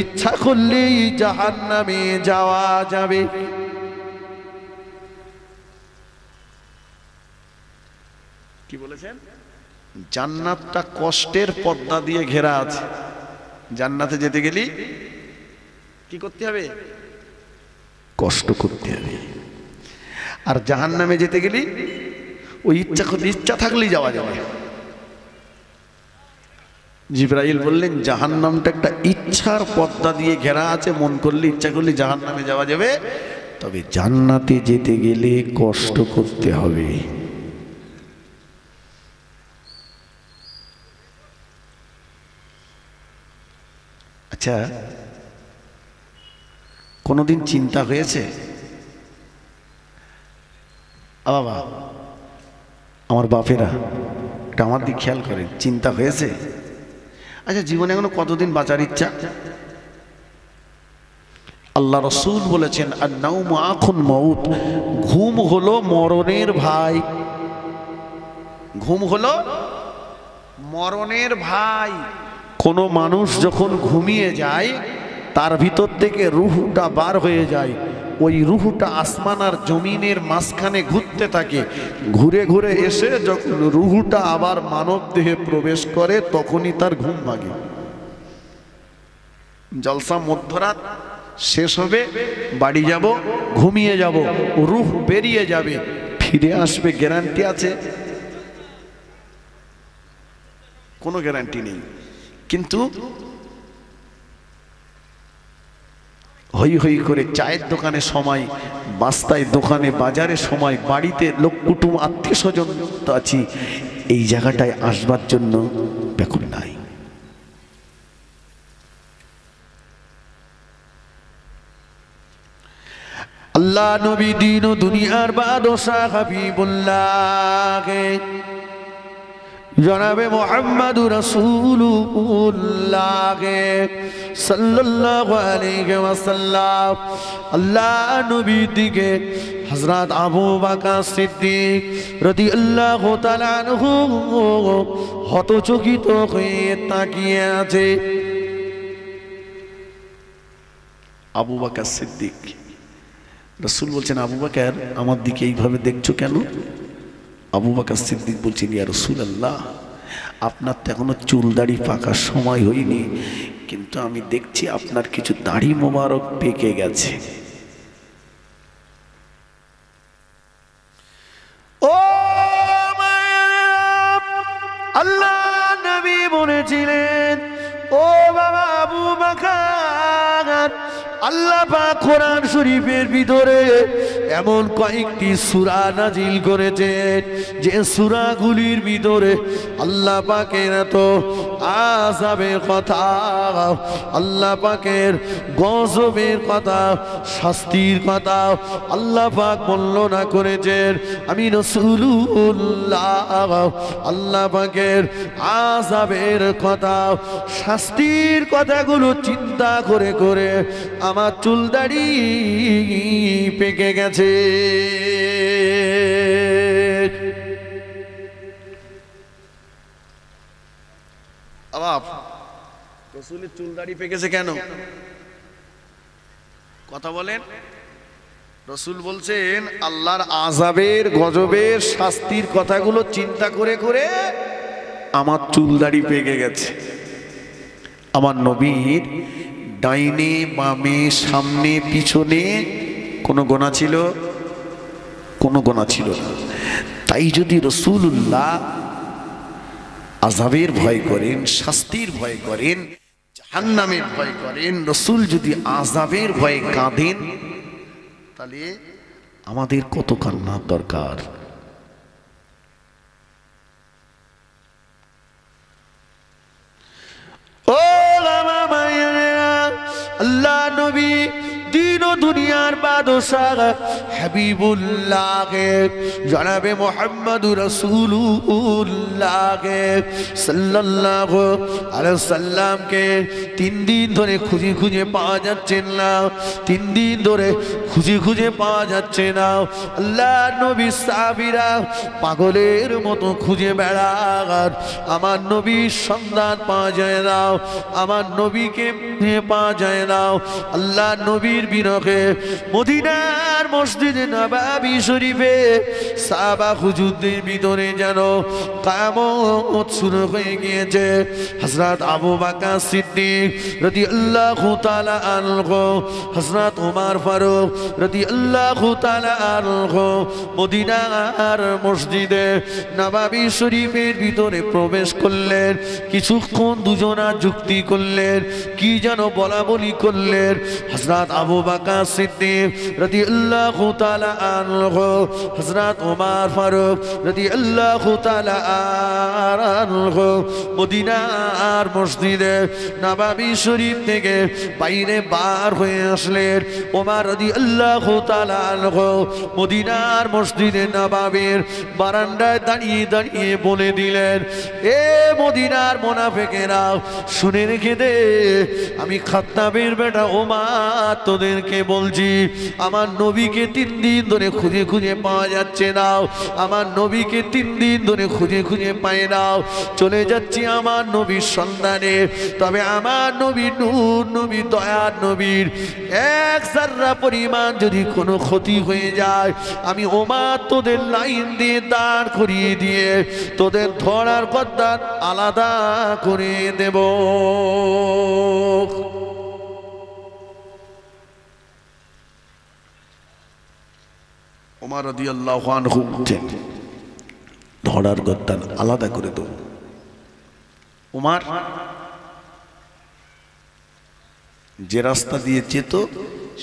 ইচ্ছা করলেই জাহান্নামে যাওয়া যাবে। কি বলেছেন? জান্নাতটা কষ্টের পর্দা দিয়ে ঘেরা আছে। জান্নাতে যেতে গেলে কি করতে হবে? কষ্ট করতে হবে। আর জাহান্নামে যেতে গেলে ওই ইচ্ছা থাকলেই যাওয়া যাবে। জিবরাইল বললেন, জাহান্নামটা একটা ইচ্ছার পর্দা দিয়ে ঘেরা আছে, মন করলে ইচ্ছা করলে জাহান্নামে যাওয়া যাবে, তবে জান্নাতে যেতে গেলে কষ্ট করতে হবে। আচ্ছা, কোনোদিন চিন্তা হয়েছে, বাবা আমার বাপেরা এটা আমার দিকে খেয়াল করেন, চিন্তা হয়েছে আচ্ছা জীবনে এখনো কতদিন বাঁচার ইচ্ছা? আল্লাহ রাসূল বলেছেন, আন-নাওমু আখুন মাউত, ঘুম হলো মরণের ভাই। ঘুম হলো মরণের ভাই। কোনো মানুষ যখন ঘুমিয়ে যায় তার ভিতর থেকে রূহটা বার হয়ে যায়, ওই রূহটা আসমান আর জমিনের মাঝখানে ঘুরতে থাকে, ঘুরে ঘুরে এসে যখন রূহটা আবার মানব দেহে প্রবেশ করে তখনই তার ঘুম ভাঙে। জলসা মধ্যরাত শেষ হবে, বাড়ি যাব, ঘুমিয়ে যাব, রূহ বেরিয়ে যাবে, ফিরে আসবে গ্যারান্টি আছে? কোনো গ্যারান্টি নেই। কিন্তু হই হই করে চায়ের দোকানে সময়, বাস্তায় দোকানে বাজারে সময়, বাড়িতে লোক কুটুম আত্মীয় স্বজন আছি, এই জায়গাটায় আসবার জন্য ব্যাকুল নাই। আল্লাহ নবী দিন ও দুনিয়ার বাদশা হাবিবুল্লাহ জনাবে মুহাম্মদুর রাসূলুল্লাহ সাল্লাল্লাহু আলাইহি ওয়াসাল্লাম আল্লাহ নবীর দিকে হযরত আবু বকর সিদ্দিক রাদিয়াল্লাহু তাআলা আনহু হতচকিত হয়ে তাকিয়ে আছে। আবু বকর সিদ্দিক, রাসূল বলছেন, আবু বকর আমার দিকে এইভাবে দেখছো কেন? আবু বকর সিদ্দিক বলছেন, ইয়া রাসূলুল্লাহ, আপনার তো এখনো চুল দাড়ি পাকার সময় হয়নি, কিন্তু আমি দেখছি আপনার কিছু দাড়ি মোবারক পেকে গেছে। ও আল্লাহ নবী বলেছিলেন, ও বাবা আবু বকর, আল্লাহ পাক কোরআন শরীফের ভিতরে এমন কয়েকটি সূরা নাজিল করেছেন যে সূরাগুলির ভিতরে আল্লাহ পাকের এত আযাবের কথা, আল্লাহ পাকের গজবের কথা, শাস্তির কথা আল্লাহ পাক বর্ণনা করেছেন। আমি রাসূলুল্লাহ আল্লাহ পাকের আযাবের কথা, শাস্তির কথাগুলো চিন্তা করে করে আমার চুল দাড়ি পেকে গেছে। রাসূলের চুল দাড়ি পেকেছে কেন? কথা বলেন। রাসূল বলছেন আল্লাহর আযাবের গজবের শাস্তির কথাগুলো চিন্তা করে করে আমার চুল দাড়ি পেকে গেছে। আমার নবীর ডাইনে বামে সামনে পিছনে কোনো গোনা ছিল? কোনো গোনা ছিল না। তাই যদি রাসূলুল্লাহ আযাবের ভয় করেন, শাস্তির ভয় করেন, জাহান্নামের ভয় করেন, রাসূল যদি আযাবের ভয়ে কাঁদেন, তাহলে আমাদের কত কান্নার দরকার। ও আল্লাহ নবী দিন ও দুনিয়ার বাদশাহ হাবিবুল্লাহ জনাবে মুহাম্মদুর রাসূলুল্লাহ সাল্লাল্লাহু আলাইহি সাল্লামকে 3 দিন ধরে খুঁজে খুঁজে পাওয়া যাচ্ছে না, 3 দিন ধরে খুঁজে খুঁজে পাওয়া যাচ্ছে না। আল্লাহ নবী সাহাবীরা পাগলের মতো খুঁজে বেড়ান, আমার নবীর সন্ধান পাওয়া যায় না, আমার নবীকে পাওয়া যায় না। আল্লাহ নবীর বিরহে মদিনার মসজিদে নববী শরীফে সাহাবা হুজুরদের ভিতরে যেন কিয়ামত শুরু হয়ে গিয়েছে। হযরত আবু বকর সিদ্দিক রাদিয়াল্লাহু তাআলা আনহু, হযরত ওমর ফারুক রাদিয়াল্লাহু তাআলা আনহু মদিনার মসজিদে নববী শরীফের ভিতরে প্রবেশ করলেন। কিছুক্ষণ দুজনা যুক্তি করলেন, কি যেন বলা বলি করলেন। হযরত আবু বকর সিদ্দিক রাদিয়াল্লাহু তাআলা আনহু, হযরত ওমর ফারুক রাদিয়াল্লাহু তাআলা আনহু মদিনার মসজিদে নববী শরীফ থেকে বাইরে বার হয়ে আসলেন। ওমর রাদিয়াল্লাহু তাআলা আনহু মদিনার মসজিদে নববীর বারান্দায় দাঁড়িয়ে দাঁড়িয়ে বলে দিলেন, এ মদিনার মুনাফিকেরা শুনে রেখে দে, আমি খাত্তাবের বেটা ওমর তোদেরকে বলছি, আমার নবীকে 3 দিন ধরে খুঁজে খুঁজে পাওয়া যাচ্ছে না, আমার নবীকে 3 দিন ধরে খুঁজে খুঁজে পায় না। চলে যাচ্ছি আমার নবীর সন্ধানে, তবে আমার নবী নূর নবী দয়ার নবীর 1 যাররা পরিমাণ যদি কোনো ক্ষতি হয়ে যায়, আমি ওমর তোদের লাইন দিয়ে দাঁড় করিয়ে দিয়ে তোদের ধরার গদ্দার আলাদা করে দেব। ওমর রাদিয়াল্লাহু আনহু ধরার গদ্দার আলাদা করে দেব। ওমর যে রাস্তা দিয়ে যেত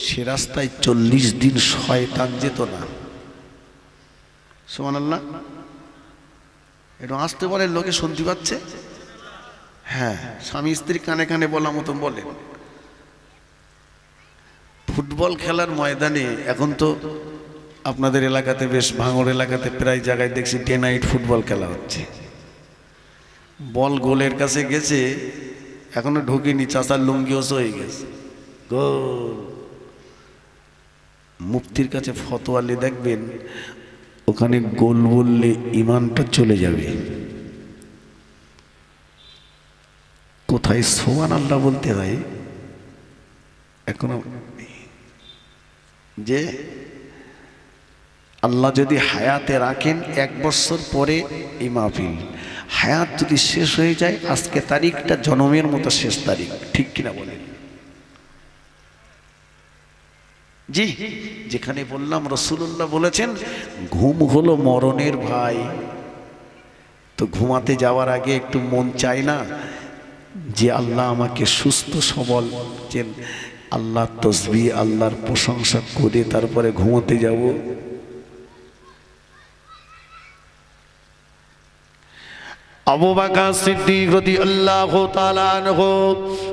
সে রাস্তায় 40 দিন শয়তান যেত না। সুবহানাল্লাহ। একটু আসতে বলেন, লোকে শুনতে পাচ্ছে। হ্যাঁ, স্বামী স্ত্রী কানে কানে বলা মতো বলেন। ফুটবল খেলার ময়দানে এখন তো আপনাদের এলাকাতে, বেশ ভাঙড় এলাকাতে প্রায় জায়গায় দেখছি ডে নাইট ফুটবল খেলা হচ্ছে। বল গোলের কাছে গেছে, এখনো ঢুকিনি, চাচার লুঙ্গিও হয়ে গেছে গোল। মুফতির কাছে ফতোয়ালে দেখবেন ওখানে গোল বললে ইমানটা চলে যাবে। কোথায় সুবহানাল্লাহ বলতে হয় এখনো, যে আল্লাহ যদি হায়াতে রাখেন 1 বছর পরে এই মাহফিল, হায়াত যদি শেষ হয়ে যায় আজকে তারিখটা জনমের মতো শেষ তারিখ, ঠিক কিনা বলেন? জি, যেখানে বললাম রাসূলুল্লাহ বলেছেন ঘুম হলো মরণের ভাই, তো ঘুমাতে যাওয়ার আগে একটু মন চায় না যে আল্লাহ আমাকে সুস্থ সবল, যে আল্লাহর তসবিহ আল্লাহর প্রশংসা করে তারপরে ঘুমোতে যাব? আবু বকর সিদ্দিক রাদিয়াল্লাহু তাআলা আনহু,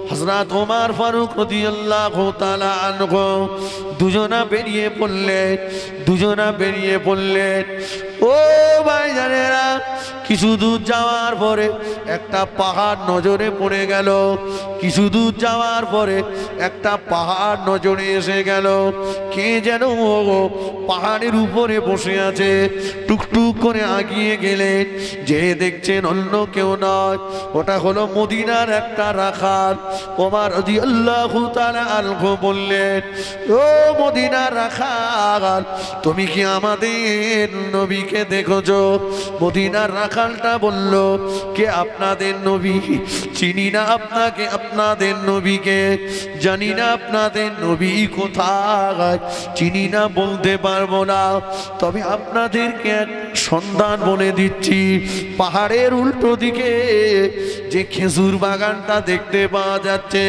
হযরত ওমর ফারুক রাদিয়াল্লাহু তাআলা আনহু দুজনা বেরিয়ে পড়লেন। ও ভাইজানেরা, কিছু দূর যাওয়ার পরে একটা পাহাড় নজরে পড়ে গেল। কিছু দূর যাওয়ার পরে একটা পাহাড় নজরে এসে গেল। কে যেন পাহাড়ের উপরে বসে আছে। টুকটুক করে আগিয়ে গেলেন, যে দেখছেন অন্য কেউ নয়, ওটা হলো মদিনার একটা রাখাল। ওমর রাদিয়াল্লাহু তাআলা আনহু বললেন, ও মদিনার রাখাল, তুমি কি আমাদের নবীকে দেখেছো? মদিনার রাখালটা বলল, কে আপনাদের নবী? চিনি না আপনাকে, আপনাদের নবীকে জানি না, আপনাদের নবী কোথায় চিনি না, বলতে পারবো না। তবে আপনাদেরকে সন্ধান বলে দিচ্ছি, পাহাড়ের উল্টো দিকে যে খেজুর বাগানটা দেখতে পাওয়া যাচ্ছে,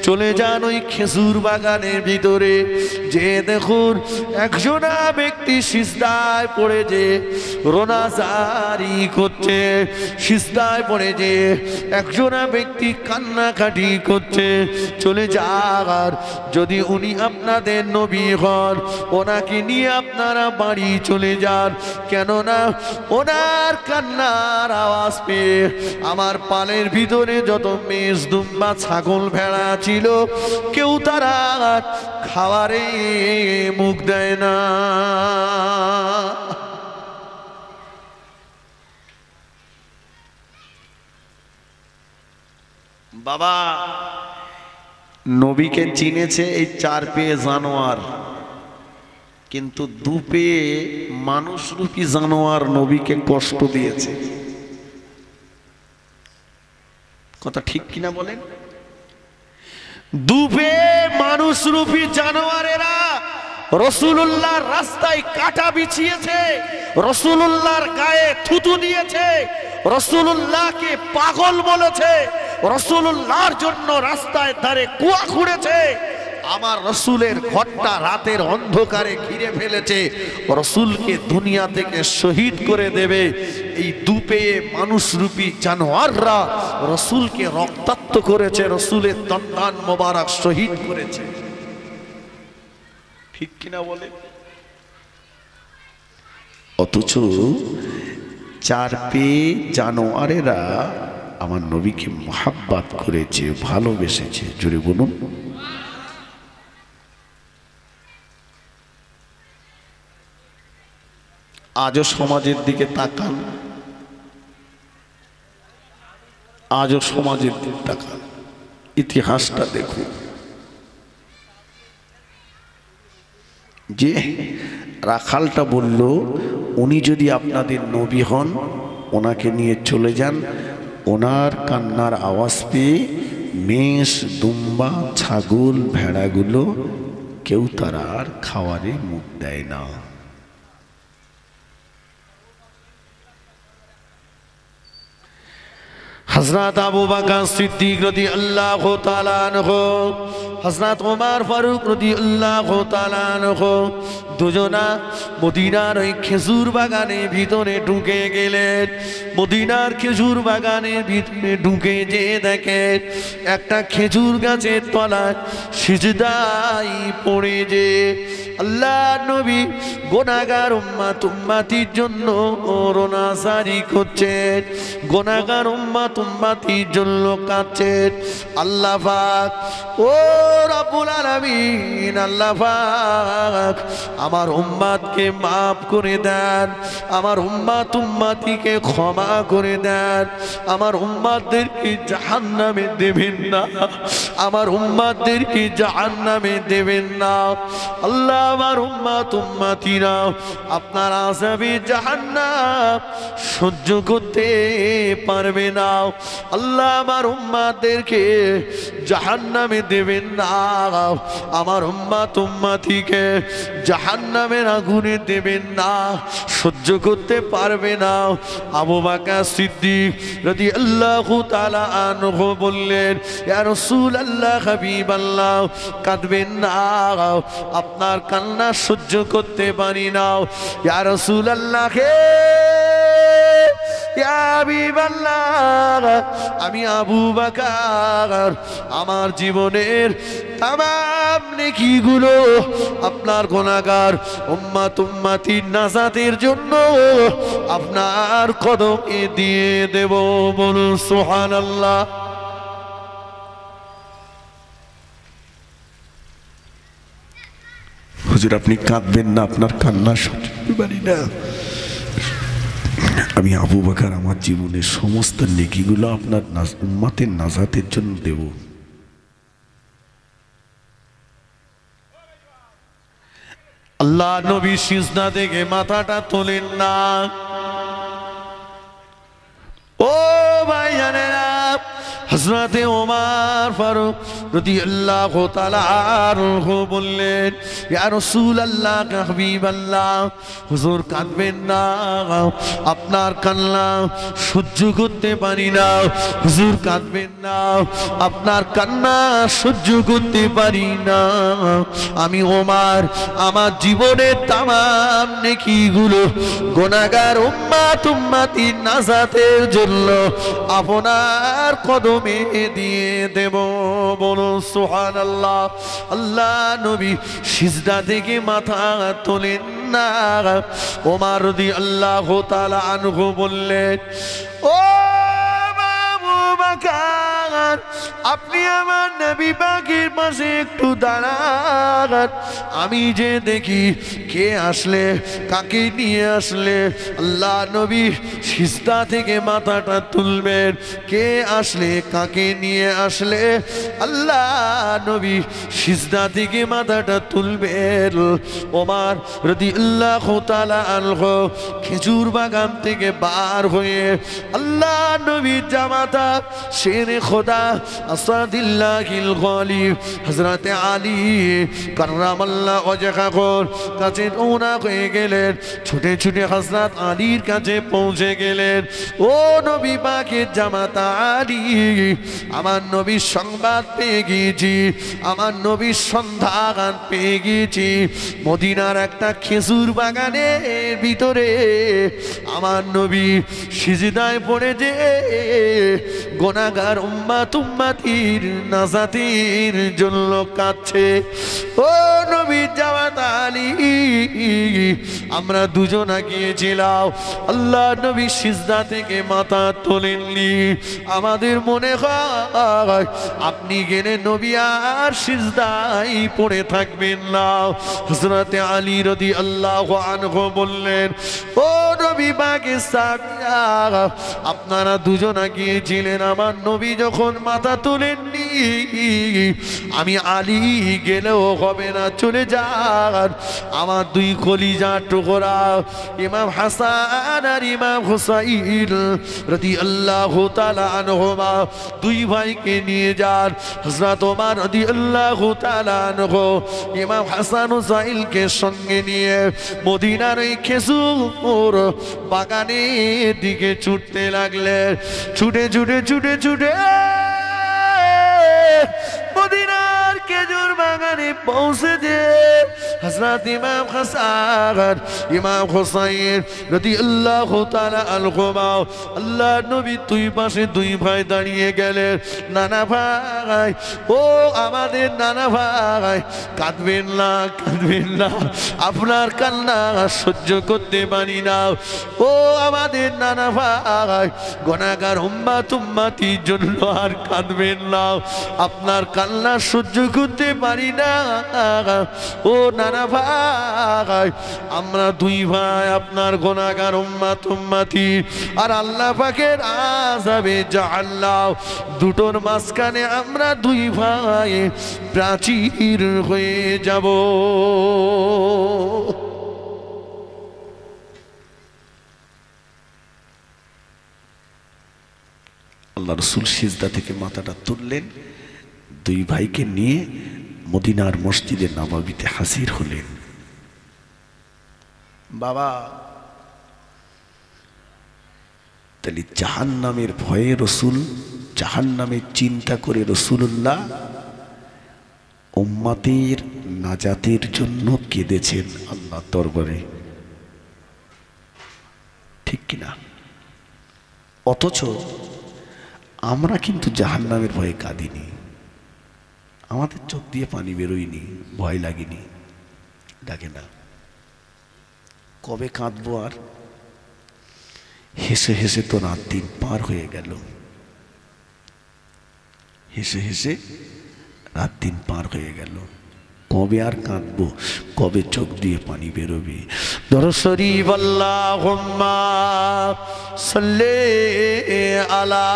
চলে যান ওই খেজুর বাগানের ভিতরে। যে দেখুন একজনা ব্যক্তি সিজদায় পড়ে যে রোনাজারি করছে, সিজদায় পড়ে যে একজনা ব্যক্তি কান্নাকাটি করছে। চলে যার, যদি উনি আপনাদের নবী হন, ওনাকে নিয়ে আপনারা বাড়ি চলে যান। কেননা ওনার কান্নার আওয়াজ পেয়ে আমার পালের ভিতরে যত মেষ দুম্বা ছাগল ভেড়া ছিল, কেউ তারা খাবারে মুখ দেয় না। বাবা নবীকে চিনেছে এই 4 পেয়ে জানোয়ার, কিন্তু 2 পেয়ে মানুষরূপী জানোয়ার নবীকে কষ্ট দিয়েছে। কথা ঠিক কিনা বলেন? 2 পেয়ে মানুষরূপী জানোয়ারেরা রাসূলুল্লাহর রাস্তায় কাটা বিছিয়েছে, রাসূলুল্লাহর গায়ে থুতু দিয়েছে, রাসূলুল্লাহকে পাগল বলেছে, রাসূলুল্লাহর জন্য রাস্তায় ধারে কুয়া খুঁড়েছে। আমার রাসূলের ঘরটা রাতের অন্ধকারে ঘিরে ফেলেছে, রাসূলকে দুনিয়া থেকে শহীদ করে দেবে। এই 2 পেয়ে মানুষরূপী জানোয়াররা রাসূলকে রক্তাক্ত করেছে, রাসূলের দন্দান মোবারক শহীদ করেছে। ঠিক কিনা বলে? অথচ 4 পেয়ে জানোয়ারেরা আমার নবীকে মোহাব্বত করেছে, ভালোবেসেছে। জোরে বলুন। আজও সমাজের দিকে তাকান, আজও সমাজের দিকে তাকান, ইতিহাসটা দেখুন। যে রাখালটা বলল, উনি যদি আপনাদের নবী হন, ওনাকে নিয়ে চলে যান। ওনার কান্নার আওয়াজ পেয়ে মেষ দুম্বা ছাগল ভেড়াগুলো কেউ তারা আর খাওয়ারে মুখ দেয় না। হযরত আবু বকর সিদ্দিক রাদিয়াল্লাহু তাআলা আনহু, হযরত ওমর ফারুক রাদিয়াল্লাহু তাআলা আনহু দুজনা মদিনার ওই খেজুর বাগানের ভিতরে ঢুকে গেলেন। মদিনার খেজুর বাগানের ভিতরে ঢুকে যে দেখেন একটা খেজুর গাছের তলায় সিজদায় পড়ে যে আল্লাহ নবী গুনাহগার উম্মতির জন্য রোনাজারি করছেন, গুনাহগার উম্মতির জন্য কাঁদছেন। আল্লাহ পাক, ও রব্বুল আলামিন, আল্লাহ পাক আমার উম্মতকে মাফ করে দেন, আমার উম্মতিকে ক্ষমা করে দেন, আমার উম্মতদেরকে জাহান্নামে দেবেন না, আমার উম্মতদেরকে জাহান্নামে দেবেন না। আল্লাহ আমার উম্মতিরা আপনার আযাবে জাহান্নাম সহ্য করতে পারবে না। আল্লাহ আমার উম্মতদেরকে জাহান্নামে দেবেন না, আমার উম্মতিকে জাহান্নামে জাহান্নামের আগুনে দেবেন না, সহ্য করতে পারবে না। আবু বকর সিদ্দিক রাদিয়াল্লাহু তাআলা আনহু বললেন, ইয়া রাসূলুল্লাহ, হাবিবাল্লাহ, কাঁদবেন না, আপনার কান্না সহ্য করতে পারি না। ইয়া রাসূলুল্লাহ, ইয়া হাবিবাল্লাহ, আমি আবু বকর আমার জীবনের তামাম নেকিগুলো আপনার গুনাহগার উম্মতির নাজাতের জন্য আপনার কদমে দিয়ে দেব। বলুন সুবহানাল্লাহ। হুজুর, আপনি কাঁদবেন না, আপনার কান্না সহ্য করতে পারি না। আমি আবু বকর আমার জীবনের সমস্ত নেকিগুলো আপনার উম্মতের নাজাতের জন্য দেব। আল্লাহ নবী সিজদা থেকে মাথাটা তোলেন না। ও ভাইজানেরা, হযরতে ওমর ফারুক রাদিয়াল্লাহু তাআলা আনহু বললেন, ইয়া রাসূলুল্লাহ, হাবিবাল্লাহ, হুজুর কাঁদবেন না, আপনার কান্না সহ্য করতে পারি না। হুজুর কাঁদবেন না, আপনার কান্না সহ্য করতে পারি না। আমি ওমর আমার জীবনের তামাম নেকিগুলো গুনাহগার উম্মতির নাজাতের জন্য আপনার কদমে দিয়ে দেব। বলো সুবহানাল্লাহ। আল্লাহ নবী সিজদা থেকে মাথা তোলেন না। ওমর রাদিয়াল্লাহু তাআলা আনহু বললেন, ও আবু বকর, আপনি আমার নবী পাকের পাশে একটু দাঁড়ান। আমি যে দেখি কে আসলে, কাকে নিয়ে আসলে। আল্লাহ নবী সিজদা থেকে মাথাটা তুলবেন, কে আসলে, কাকে নিয়ে আসলে। আল্লাহ নবী সিজদা থেকে মাথাটা তুলবেন। ওমর রাদিয়াল্লাহু তাআলা আনহু খেজুর বাগান থেকে বার হয়ে আল্লাহ নবীর জামাতা শেরে খোদা আসাদুল্লাহিল গালিব হযরতে আলী কাররামাল্লাহু ওয়াজহাহুর কাছে রওনা হয়ে গেলেন। ছুটে ছুটে হযরত আলীর কাছে পৌঁছে গেলেন। ও নবী পাকের জামাতা আলী, আমার নবীর সংবাদ পেয়ে গিয়েছি, আমার নবীর সন্ধান পেয়ে গিয়েছি। মদিনার একটা খেজুর বাগানের ভিতরে আমার নবী সিজদায় পড়ে যে গুনাহগার উম্মতির নাজাতের জন্য কাঁদছে। ও নবীর জামাতা আলী, আমরা দুজনা গিয়েছিলাম। আল্লাহ নবী সিজদা থেকে মাথা তোলেননি। আমাদের মনে হয় আপনি গেলে নবী আর সিজদায় পড়ে থাকবেন না। হযরতে আলী রাদিয়াল্লাহু আনহু বললেন, ও নবী পাকের সাহাবীরা, আপনারা দুজনা গিয়েছিলেন, আমার নবী যখন মাথা তোলেননি, আমি আলী গেলেও হবে না, চলে যান। আমার দুই কলিজা টুকরা ইমাম হাসান আর ইমাম হুসাইন রাদিয়াল্লাহু তাআলা আনহুমা, দুই ভাইকে নিয়ে যান। হযরত ওমর রাদিয়াল্লাহু তাআলা আনহু ইমাম হাসান হুসাইনকে সঙ্গে নিয়ে মদিনার এই খেজুর বাগানের দিকে ছুটতে লাগলেন। ছুটে ছুটে ছুটে ছুটে মদিনার খেজুর বাগানে পৌঁছে যে হযরত ইমাম হাসান ইমাম হুসাইন রাদিয়াল্লাহু তাআলা আনহুমা, আল্লাহ নবী দুই পাশে দুই ভাই দাঁড়িয়ে গেলেন। নানা ভাই, ও আমাদের নানা ভাই, কাঁদবেন না, কাঁদবেন না, আপনার কান্না সহ্য করতে পারি না। ও আমাদের নানা ভাই, গুনাহগার উম্মতির জন্য আর কাঁদবেন না, আপনার কান্না সহ্য করতে পারি না। ও নানা ভাই, আমরা দুই ভাই আপনার গুনাহগার উম্মতি, আর আল্লাহ পাকের আযাবে জাহান্নাম, দুটোর মাঝখানে আমরা দুই ভাই প্রাচীর হয়ে যাব। আল্লাহ রাসূল সিজদা থেকে মাথাটা তুললেন, দুই ভাইকে নিয়ে মদিনার মসজিদে নববীতে হাজির হলেন। বাবা তাহলে জাহান্নামের ভয়ে রসুল, জাহান্নামের চিন্তা করে রসুল্লাহ উম্মতের নাজাতের জন্য কেঁদেছেন আল্লাহ দরবারে, ঠিক কিনা? অথচ আমরা কিন্তু জাহান্নামের ভয়ে কাঁদিনি, আমাদের চোখ দিয়ে পানি বেরোয়নি, ভয় লাগেনি, লাগে না। কবে কাঁদবো আর? হেসে হেসে তো রাত দিন পার হয়ে গেল, হেসে হেসে রাত দিন পার হয়ে গেল, কবে আর কাঁদবো? কবে চোখ দিয়ে পানি বেরোবে? দরুদ শরীফ আল্লাহুম্মা সাল্লি আলা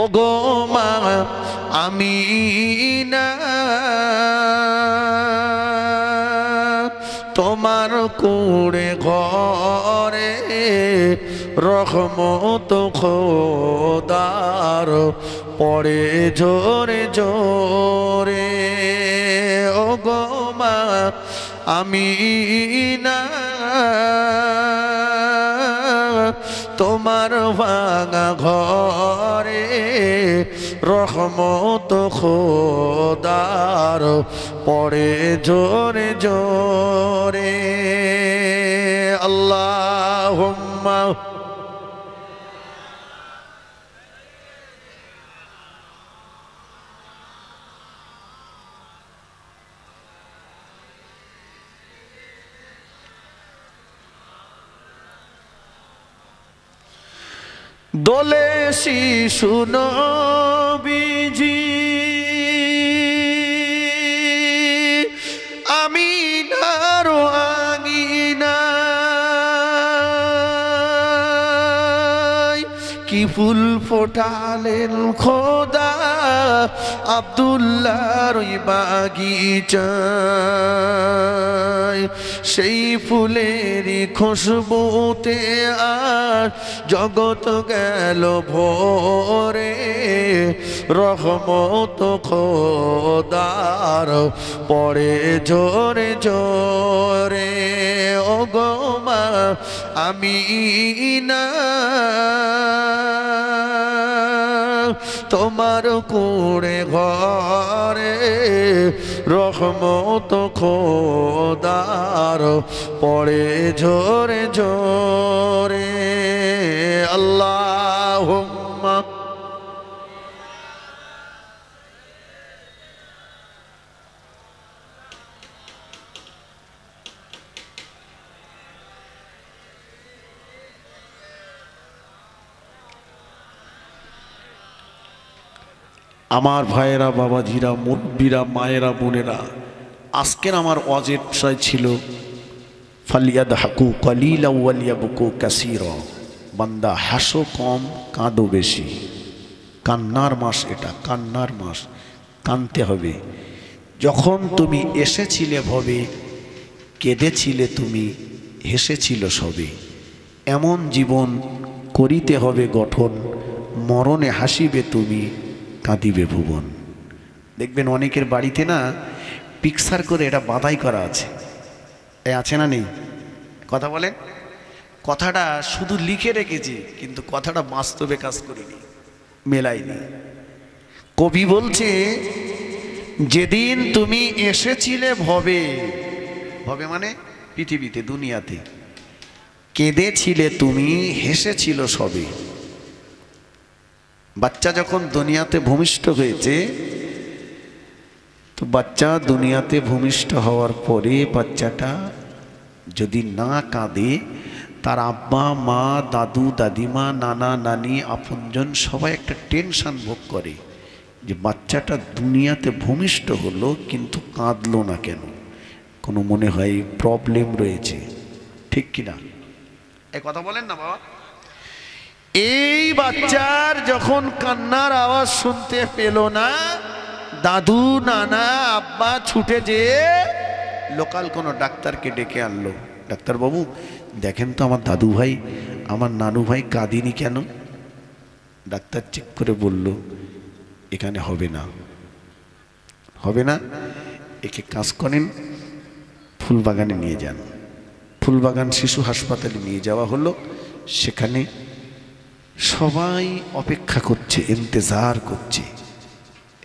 ও গো মা আমিনা, তোমার কুড়ে ঘরে রহমত খোদার পড়ে জোরে জোরে। ও গো মা আমিনা, তোমার ভাঙা ঘরে রহমত খোদার পড়ে জোরে জোরে। আল্লাহুম্মা দোলে শিশু নবীজি আমিনার আঙিনায় কি ফুল ফোটালেন খোদা আব্দুল্লাহর বাগিচায়। সেই ফুলেরই খুশবুতে আর জগৎ গেল ভরে, রহমত খোদার পড়ে জোরে জোরে। ও গো মা আমিনা, তোমার কুড়ে ঘরে রহমত খোদার পড়ে জোরে জোরে। আল্লাহুম্মা আমার ভাইয়েরা, বাবাজিরা, মুরব্বীরা, মায়েরা, বোনেরা, আজকের আমার ওয়াজের বিষয় ছিল ফালিয়াদহাকু কালিলাও ওয়ালিয়াবকু কাসীরা। বান্দা হাসো কম, কাঁদো বেশি। কান্নার মাস এটা, কান্নার মাস, কাঁদতে হবে। যখন তুমি এসেছিলে ভবে, কেঁদেছিলে তুমি, হেসেছিল সবে। এমন জীবন করিতে হবে গঠন, মরণে হাসিবে তুমি, কাঁদিবে ভুবন। দেখবেন অনেকের বাড়িতে না পিকচার করে এটা বাঁধাই করা আছে, আছে না নেই? কথা বলেন। কথাটা শুধু লিখে রেখেছি, কিন্তু কথাটা বাস্তবে কাজ করিনি, মেলাইনি। কবি বলছে যেদিন তুমি এসেছিলে ভবে, ভবে মানে পৃথিবীতে, দুনিয়াতে, কেঁদেছিলে তুমি, হেসেছিল সবে। বাচ্চা যখন দুনিয়াতে ভূমিষ্ঠ হয়েছে, তো বাচ্চা দুনিয়াতে ভূমিষ্ঠ হওয়ার পরে বাচ্চাটা যদি না কাঁদে, তার আব্বা মা, দাদু দাদিমা, নানা নানি, আপনজন সবাই একটা টেনশন ভোগ করে যে বাচ্চাটা দুনিয়াতে ভূমিষ্ঠ হলো কিন্তু কাঁদলো না কেন, কোনো মনে হয় প্রবলেম রয়েছে, ঠিক কিনা? এই কথা বলেন না বাবা। এই বাচ্চার যখন কান্নার আওয়াজ শুনতে পেল না, দাদু নানা আব্বা ছুটে যেয়ে লোকাল কোনো ডাক্তারকে ডেকে আনলো। ডাক্তারবাবু দেখেন তো আমার দাদু ভাই আমার নানু ভাই কাঁদিনি কেন? ডাক্তার চেক করে বলল এখানে হবে না, হবে না, একে কাজ করেন ফুলবাগানে নিয়ে যান। ফুলবাগান শিশু হাসপাতালে নিয়ে যাওয়া হলো। সেখানে সবাই অপেক্ষা করছে, ইন্তজার করছে।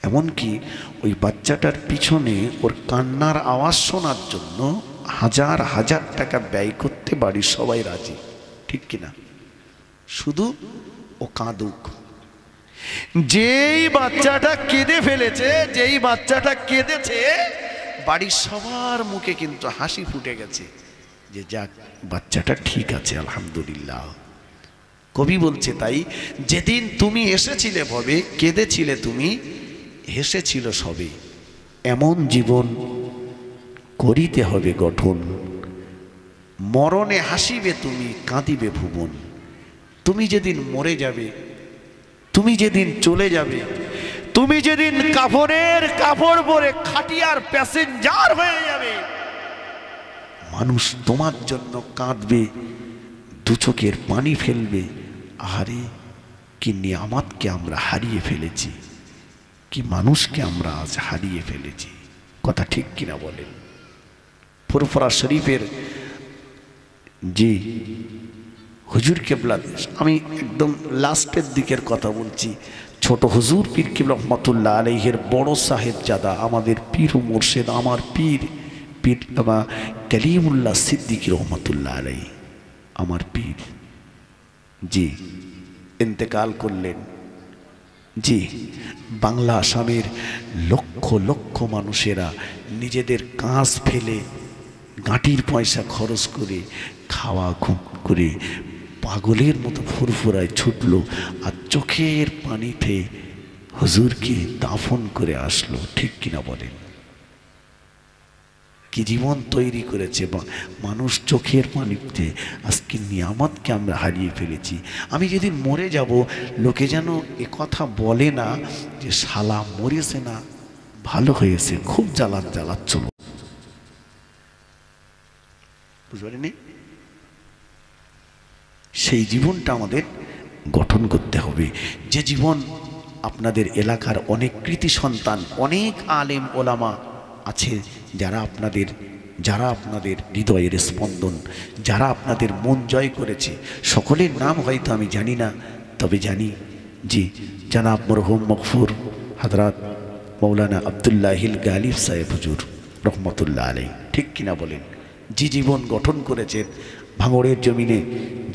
এমনকি ওই বাচ্চাটার পিছনে ওর কান্নার আওয়াজ শোনার জন্য হাজার হাজার টাকা ব্যয় করতে বাড়ির সবাই রাজি, ঠিক কিনা? শুধু ও কাঁদুক। যেই বাচ্চাটা কেঁদে ফেলেছে, যেই বাচ্চাটা কেঁদেছে, বাড়ির সবার মুখে কিন্তু হাসি ফুটে গেছে যে যাক বাচ্চাটা ঠিক আছে, আলহামদুলিল্লাহ। কবি বলছে তাই, যেদিন তুমি এসেছিলে ভবে কেঁদেছিলে তুমি, হেসেছিল সবে। এমন জীবন করিতে হবে গঠন, মরণে হাসিবে তুমি কাঁদিবে ভুবন। তুমি যেদিন মরে যাবে, তুমি যেদিন চলে যাবে, তুমি যেদিন কাফনের কাপড় পরে খাটিয়ার প্যাসেঞ্জার হয়ে যাবে, মানুষ তোমার জন্য কাঁদবে, দু চোখের পানি ফেলবে। আহারে কি নিয়ামতকে আমরা হারিয়ে ফেলেছি, কি মানুষকে আমরা আজ হারিয়ে ফেলেছি। কথা ঠিক কিনা বলেন? ফুরফুরা শরীফের জি হুজুর কেবলা, আমি একদম লাস্টের দিকের কথা বলছি, ছোট হুজুর পীর কেবলা রহমাতুল্লাহ আলাইহির বড় সাহেবজাদা আমাদের পীর ও মুর্শিদ, আমার পীর পীর কালিমুল্লাহ সিদ্দিকী রহমাতুল্লাহ আলাইহি, আমার পীর জি ইন্তেকাল করলেন। জি বাংলা আসামের লক্ষ লক্ষ মানুষেরা নিজেদের কাজ ফেলে গাঁটির পয়সা খরচ করে খাওয়া ঘুম করে পাগলের মতো ফুরফুরায় ছুটল, আর চোখের পানিতে হুজুরকে দাফন করে আসলো, ঠিক কিনা বলেন? কি জীবন তৈরি করেছে মানুষ চোখের পানিতে। আজকে নিয়ামতকে আমরা হারিয়ে ফেলেছি। আমি যেদিন মরে যাব, লোকে যেন এ কথা বলে না যে শালা মরেছে না, ভালো হয়েছে, খুব জ্বালাচ্ছিল। বুঝতে পারিনি? সেই জীবনটা আমাদের গঠন করতে হবে। যে জীবন আপনাদের এলাকার অনেক কৃতি সন্তান, অনেক আলেম ওলামা আছে যারা আপনাদের হৃদয়ের স্পন্দন, যারা আপনাদের মন জয় করেছে, সকলের নাম হয়তো আমি জানি না, তবে জানি জি জনাব মরহুম মগফুর হযরত মৌলানা আব্দুল্লাহিল গালিব সাহেব হুজুর রহমতুল্লাহ আলাইহি, ঠিক কিনা বলেন? যে জীবন গঠন করেছেন ভাঙড়ের জমিনে,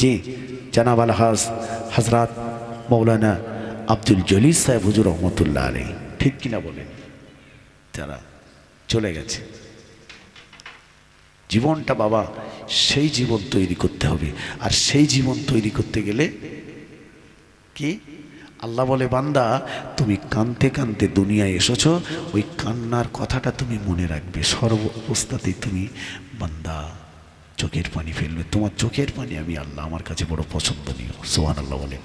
যে জনাব আলহাজ হযরত মৌলানা আব্দুল জলিল সাহেব হুজুর রহমতুল্লাহ আলাইহি, ঠিক কিনা বলেন? যারা চলে গেছে, জীবনটা বাবা সেই জীবন তৈরি করতে হবে। আর সেই জীবন তৈরি করতে গেলে কি আল্লাহ বলে, বান্দা তুমি কাঁদতে কাঁদতে দুনিয়ায় এসেছ, ওই কান্নার কথাটা তুমি মনে রাখবে। সর্ব অবস্থাতেই তুমি বান্দা চোখের পানি ফেলবে। তোমার চোখের পানি আমি আল্লাহ আমার কাছে বড় পছন্দনীয়। সুবহানাল্লাহ বলে।